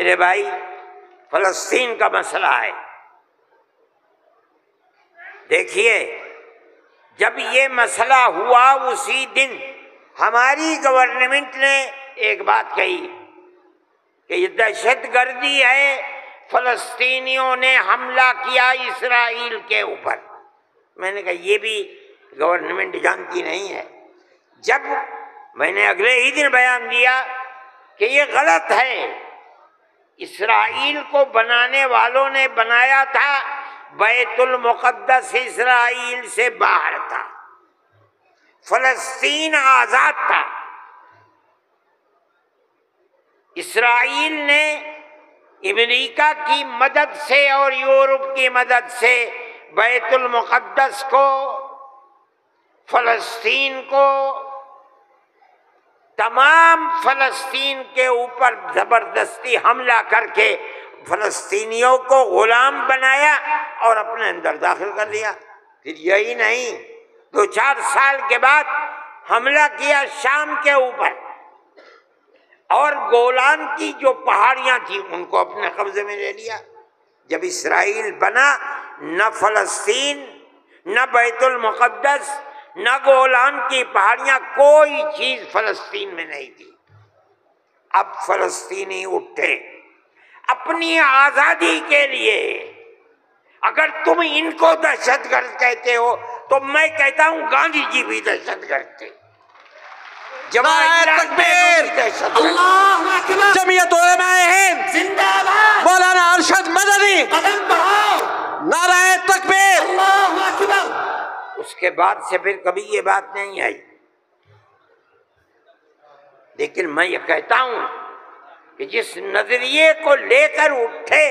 میرے بھائی فلسطین کا مسئلہ ہے. دیکھیے جب یہ مسئلہ ہوا اسی دن ہماری گورنمنٹ نے ایک بات کہی کہ یہ دہشت گردی ہے، فلسطینیوں نے حملہ کیا اسرائیل کے اوپر. میں نے کہا یہ بھی گورنمنٹ جانتی نہیں ہے. جب میں نے اگلے ہی دن بیان دیا کہ یہ غلط ہے، اسرائیل کو بنانے والوں نے بنایا تھا، بیت المقدس اسرائیل سے باہر تھا، فلسطین آزاد تھا. اسرائیل نے امریکہ کی مدد سے اور یورپ کی مدد سے بیت المقدس کو، فلسطین کو، تمام فلسطین کے اوپر زبردستی حملہ کر کے فلسطینیوں کو غلام بنایا اور اپنے اندر داخل کر لیا. پھر یہی نہیں، 2-4 سال کے بعد حملہ کیا شام کے اوپر، اور گولان کی جو پہاڑیاں تھیں ان کو اپنے قبضے میں لے لیا. جب اسرائیل بنا، نہ فلسطین، نہ بیت المقدس، نہ گولان کی پہاڑیاں، کوئی چیز فلسطین میں نہیں تھی. اب فلسطینی اٹھے اپنی آزادی کے لیے. اگر تم ان کو دہشت گرد کہتے ہو تو میں کہتا ہوں گاندھی جی بھی دہشت گرد تھے. اللہ اکبر. جمعیت علماء ہند زندہ باد. مولانا ارشد مدنی قدم بڑھاؤ. نعرہ تکبیر. اللہ اکبر. اس کے بعد سے پھر کبھی یہ بات نہیں آئی. لیکن میں یہ کہتا ہوں کہ جس نظریے کو لے کر اٹھے،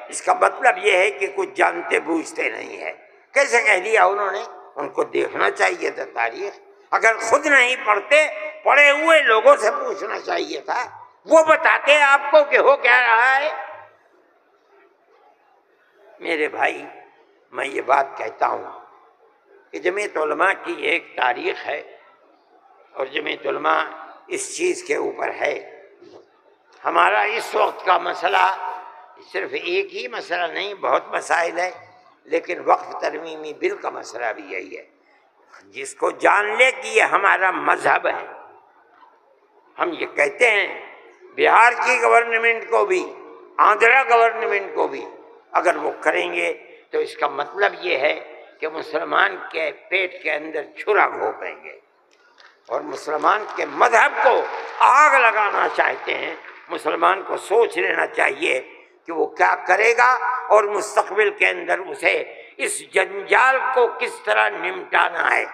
اس کا مطلب یہ ہے کہ کچھ جانتے بوجھتے نہیں ہے. کیسے کہہ دیا انہوں نے؟ ان کو دیکھنا چاہیے تھا تاریخ. اگر خود نہیں پڑھتے، پڑھے ہوئے لوگوں سے پوچھنا چاہیے تھا، وہ بتاتے آپ کو کہ ہو کیا رہا ہے. میرے بھائی میں یہ بات کہتا ہوں کہ جمعیت علماء کی ایک تاریخ ہے، اور جمعیت علماء اس چیز کے اوپر ہے. ہمارا اس وقت کا مسئلہ صرف ایک ہی مسئلہ نہیں، بہت مسائل ہے، لیکن وقف ترمیمی بل کا مسئلہ بھی یہی ہے. جس کو جان لے کہ یہ ہمارا مذہب ہے. ہم یہ کہتے ہیں بہار کی گورنمنٹ کو بھی، آندھرا گورنمنٹ کو بھی، اگر وہ کریں گے تو اس کا مطلب یہ ہے کہ مسلمان کے پیٹ کے اندر چھرا گھونپیں گے اور مسلمان کے مذہب کو آگ لگانا چاہتے ہیں. مسلمان کو سوچ لینا چاہیے کہ وہ کیا کرے گا اور مستقبل کے اندر اسے اس جنجال کو کس طرح نمٹانا ہے.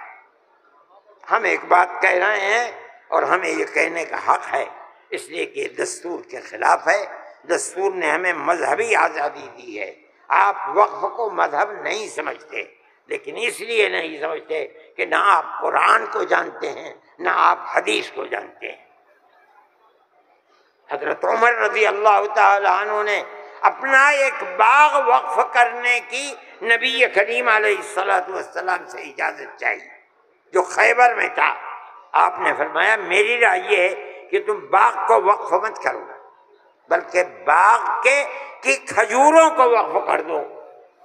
ہم ایک بات کہہ رہے ہیں اور ہمیں یہ کہنے کا حق ہے، اس لیے کہ دستور کے خلاف ہے. دستور نے ہمیں مذہبی آزادی دی ہے. آپ وقف کو مذہب نہیں سمجھتے، لیکن اس لیے نہیں سمجھتے کہ نہ آپ قرآن کو جانتے ہیں، نہ آپ حدیث کو جانتے ہیں. حضرت عمر رضی اللہ تعالی عنہ نے اپنا ایک باغ وقف کرنے کی نبی کریم علیہ السلام سے اجازت چاہیے، جو خیبر میں تھا. آپ نے فرمایا میری رائے یہ ہے کہ تم باغ کو وقف مت کرو، بلکہ باغ کی کھجوروں کو وقف کر دو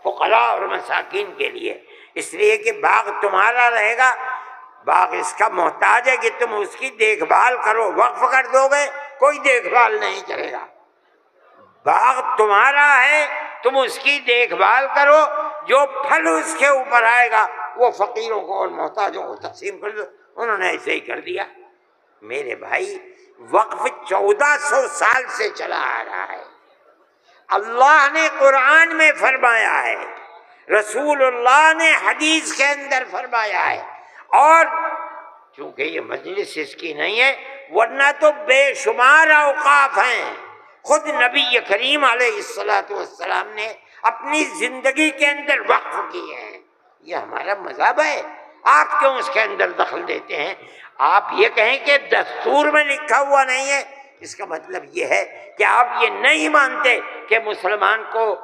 فقراء اور مساکین کے لیے، اس لیے کہ باغ تمہارا رہے گا. باغ اس کا محتاج ہے کہ تم اس کی دیکھ بھال کرو. وقف کر دو گے کوئی دیکھ بھال نہیں کرے گا. باغ تمہارا ہے، تم اس کی دیکھ بھال کرو، جو پھل اس کے اوپر آئے گا وہ فقیروں کو اور محتاجوں کو تقسیم کر دو. انہوں نے ایسے ہی کر دیا. میرے بھائی وقف 1400 سال سے چلا آ رہا ہے. اللہ نے قرآن میں فرمایا ہے، رسول اللہ نے حدیث کے اندر فرمایا ہے، اور چونکہ یہ مجلس اس کی نہیں ہے، ورنہ تو بے شمار اوقاف ہیں. خود نبی کریم علیہ السلام نے اپنی زندگی کے اندر وقف کیے ہیں. یہ ہمارا مذہب ہے، آپ کیوں اس کے اندر دخل دیتے ہیں؟ آپ یہ کہیں کہ دستور میں لکھا ہوا نہیں ہے، اس کا مطلب یہ ہے کہ آپ یہ نہیں مانتے کہ مسلمان کو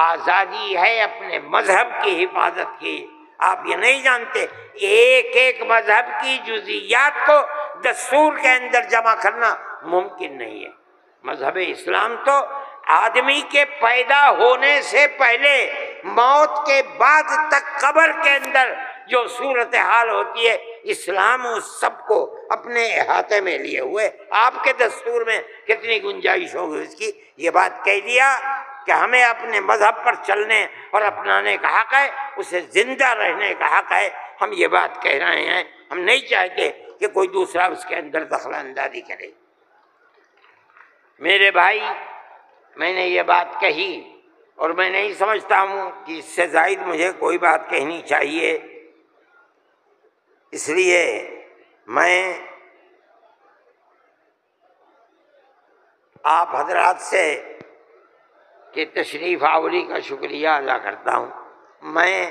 آزادی ہے اپنے مذہب کی حفاظت کی. آپ یہ نہیں جانتے ایک ایک مذہب کی جزئیات کو دستور کے اندر جمع کرنا ممکن نہیں ہے. مذہب اسلام تو آدمی کے پیدا ہونے سے پہلے موت کے بعد تک قبر کے اندر جو صورتحال ہوتی ہے، اسلام اس سب کو اپنے احاطے میں لیے ہوئے، آپ کے دستور میں کتنی گنجائش ہوگی اس کی؟ یہ بات کہہ دیا کہ ہمیں اپنے مذہب پر چلنے اور اپنانے کا حق ہے، اسے زندہ رہنے کا حق ہے۔ ہم یہ بات کہہ رہے ہیں، ہم نہیں چاہتے کہ کوئی دوسرا اس کے اندر دخل اندازی کرے۔ میرے بھائی، میں نے یہ بات کہی اور میں نہیں سمجھتا ہوں کہ اس سے زائد مجھے کوئی بات کہنی چاہیے، اس لیے میں آپ حضرات سے کہ تشریف آوری کا شکریہ ادا کرتا ہوں۔ میں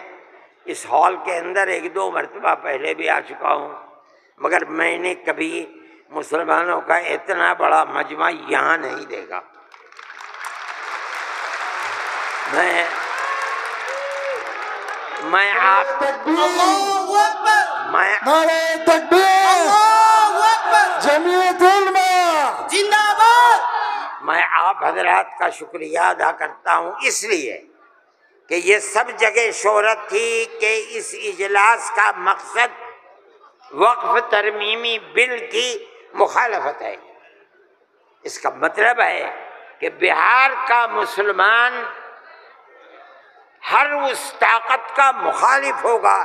اس ہال کے اندر 1-2 مرتبہ پہلے بھی آ چکا ہوں، مگر میں نے کبھی مسلمانوں کا اتنا بڑا مجمع یہاں نہیں دیکھا۔ میں آپ میں آپ حضرات کا شکریہ ادا کرتا ہوں، اس لیے کہ یہ سب جگہ شہرت تھی کہ اس اجلاس کا مقصد وقف ترمیمی بل کی مخالفت ہے۔ اس کا مطلب ہے کہ بہار کا مسلمان ہر اس طاقت کا مخالف ہوگا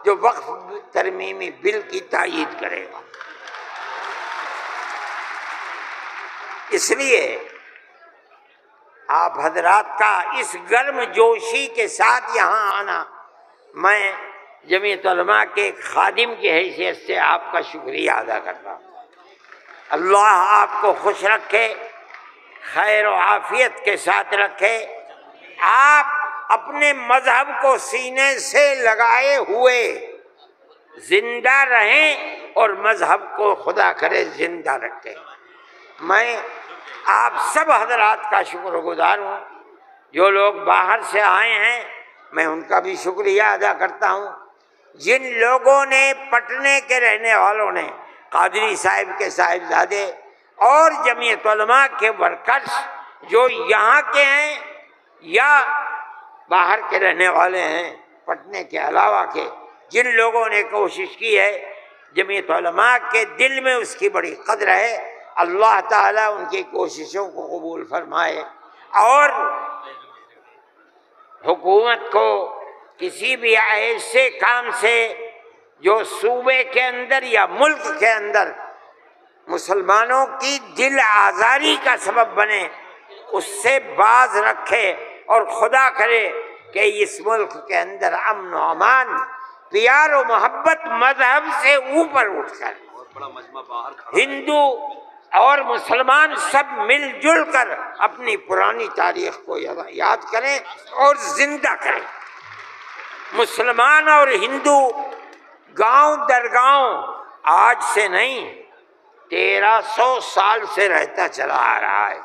جو وقف ترمیمی بل کی تائید کرے گا۔ اس لیے آپ حضرات کا اس گرم جوشی کے ساتھ یہاں آنا، میں جمعیت علماء کے ایک خادم کی حیثیت سے آپ کا شکریہ ادا کرتا ہوں۔ اللہ آپ کو خوش رکھے، خیر و عافیت کے ساتھ رکھے، آپ اپنے مذہب کو سینے سے لگائے ہوئے زندہ رہیں اور مذہب کو خدا کرے زندہ رکھے۔ میں آپ سب حضرات کا شکر گزار ہوں، جو لوگ باہر سے آئے ہیں میں ان کا بھی شکریہ ادا کرتا ہوں۔ جن لوگوں نے پٹنے کے رہنے والوں نے، قادری صاحب کے صاحبزادے اور جمعیت علماء کے ورکرز جو یہاں کے ہیں یا باہر کے رہنے والے ہیں، پٹنے کے علاوہ کے جن لوگوں نے کوشش کی ہے، جمعیت علماء کے دل میں اس کی بڑی قدر ہے۔ اللہ تعالیٰ ان کی کوششوں کو قبول فرمائے اور حکومت کو کسی بھی ایسے کام سے جو صوبے کے اندر یا ملک کے اندر مسلمانوں کی دل آزاری کا سبب بنے، اس سے باز رکھے، اور خدا کرے کہ اس ملک کے اندر امن و امان، پیار و محبت مذہب سے اوپر اٹھ کر ہندو اور مسلمان سب مل جل کر اپنی پرانی تاریخ کو یاد کریں اور زندہ کریں۔ مسلمان اور ہندو گاؤں در گاؤں آج سے نہیں 1300 سال سے رہتا چلا آ رہا ہے،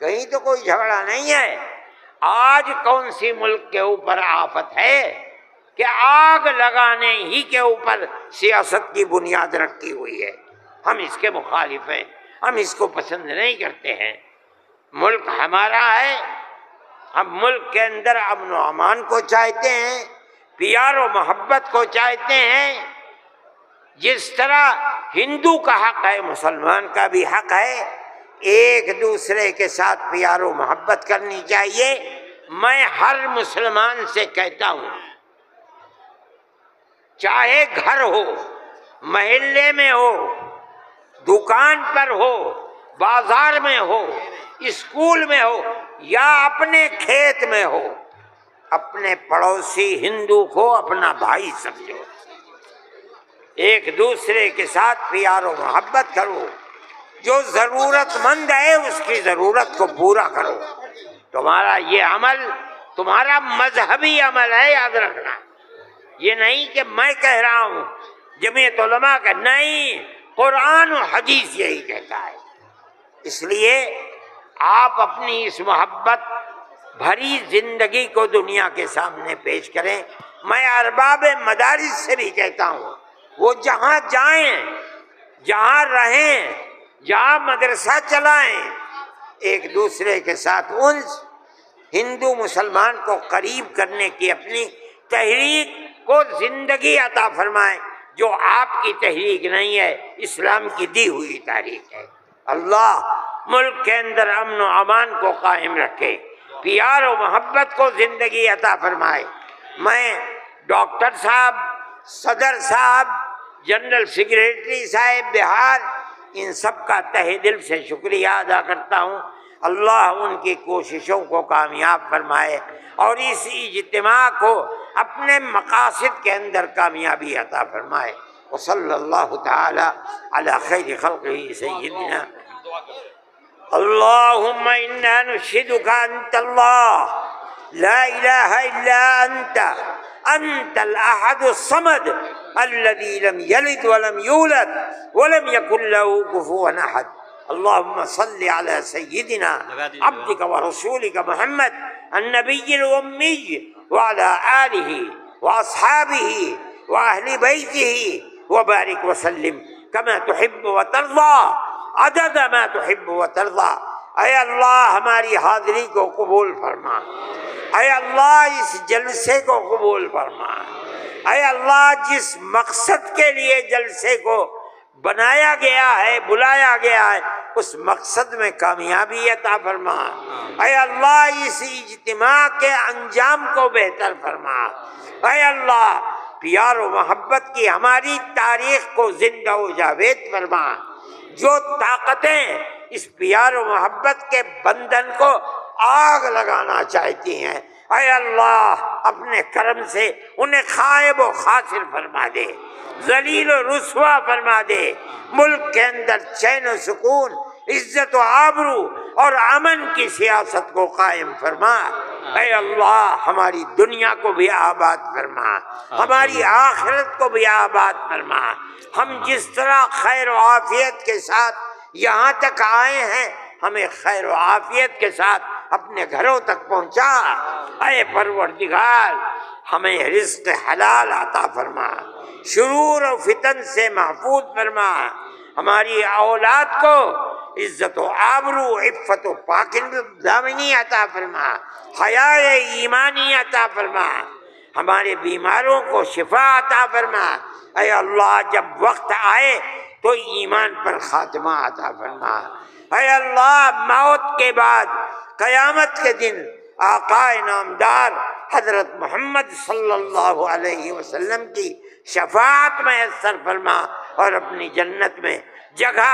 کہیں تو کوئی جھگڑا نہیں ہے۔ آج کون سی ملک کے اوپر آفت ہے کہ آگ لگانے ہی کے اوپر سیاست کی بنیاد رکھی ہوئی ہے۔ ہم اس کے مخالف ہیں، ہم اس کو پسند نہیں کرتے ہیں۔ ملک ہمارا ہے، ہم ملک کے اندر امن و امان کو چاہتے ہیں، پیار و محبت کو چاہتے ہیں۔ جس طرح ہندو کا حق ہے، مسلمان کا بھی حق ہے، ایک دوسرے کے ساتھ پیار و محبت کرنی چاہیے۔ میں ہر مسلمان سے کہتا ہوں، چاہے گھر ہو، محلے میں ہو، دکان پر ہو، بازار میں ہو، اسکول میں ہو یا اپنے کھیت میں ہو، اپنے پڑوسی ہندو کو اپنا بھائی سمجھو، ایک دوسرے کے ساتھ پیار و محبت کرو، جو ضرورت مند ہے اس کی ضرورت کو پورا کرو۔ تمہارا یہ عمل تمہارا مذہبی عمل ہے، یاد رکھنا۔ یہ نہیں کہ میں کہہ رہا ہوں، جمعیت علماء کا نہیں، قرآن و حدیث یہی کہتا ہے۔ اس لیے آپ اپنی اس محبت بھری زندگی کو دنیا کے سامنے پیش کریں۔ میں ارباب مدارس سے بھی کہتا ہوں، وہ جہاں جائیں، جہاں رہیں، جہاں مدرسہ چلائیں، ایک دوسرے کے ساتھ انس، ہندو مسلمان کو قریب کرنے کی اپنی تحریک کو زندگی عطا فرمائے، جو آپ کی تحریک نہیں ہے، اسلام کی دی ہوئی تحریک ہے۔ اللہ ملک کے اندر امن و امان کو قائم رکھے، پیار و محبت کو زندگی عطا فرمائے۔ میں ڈاکٹر صاحب، صدر صاحب، جنرل سیکریٹری صاحب بہار، ان سب کا تہہ دل سے شکریہ ادا کرتا ہوں۔ اللہ ان کی کوششوں کو کامیاب فرمائے اور اس اجتماع کو اپنے مقاصد کے اندر کامیابی عطا فرمائے۔ وصلی اللہ تعالی علی خیر خلقہ سیدنا اللہم انا نشہدک انت اللہ لا الہ الا انت الاحد الصمد الذي لم يلد ولم يولد ولم يكن له كفوا احد۔ اللهم صل على سيدنا عبدك ورسولك محمد النبي الأمي وعلى آله وأصحابه وأهل بيته وبارك وسلم كما تحب وترضى عدد ما تحب وترضى۔ اے اللہ ہماری حاضری کو قبول فرما، اے اللہ اس جلسے کو قبول فرما، اے اللہ جس مقصد کے لیے جلسے کو بنایا گیا ہے، بلایا گیا ہے، اس مقصد میں کامیابی عطا فرما۔ اے اللہ اس اجتماع کے انجام کو بہتر فرما۔ اے اللہ پیار و محبت کی ہماری تاریخ کو زندہ و جاوید فرما۔ جو طاقتیں اس پیار و محبت کے بندھن کو آگ لگانا چاہتی ہیں، اے اللہ اپنے کرم سے انہیں خائب و خاسر فرما دے، ذلیل و رسوا فرما دے۔ ملک کے اندر چین و سکون، عزت و آبرو اور امن کی سیاست کو قائم فرما۔ اے اللہ ہماری دنیا کو بھی آباد فرما، ہماری آخرت کو بھی آباد فرما۔ ہم جس طرح خیر و عافیت کے ساتھ یہاں تک آئے ہیں، ہمیں خیر و عافیت کے ساتھ اپنے گھروں تک پہنچا۔ اے پروردگار ہمیں رزق حلال عطا فرما، شرور و فتن سے محفوظ فرما، ہماری اولاد کو عزت و آبرو، عفت و پاکدامنی عطا فرما، حیا ایمانی عطا فرما، ہمارے بیماروں کو شفا عطا فرما۔ اے اللہ جب وقت آئے تو ایمان پر خاتمہ عطا فرما۔ اے اللہ موت کے بعد قیامت کے دن آقا نامدار حضرت محمد صلی اللہ علیہ وسلم کی شفاعت میسر فرما اور اپنی جنت میں جگہ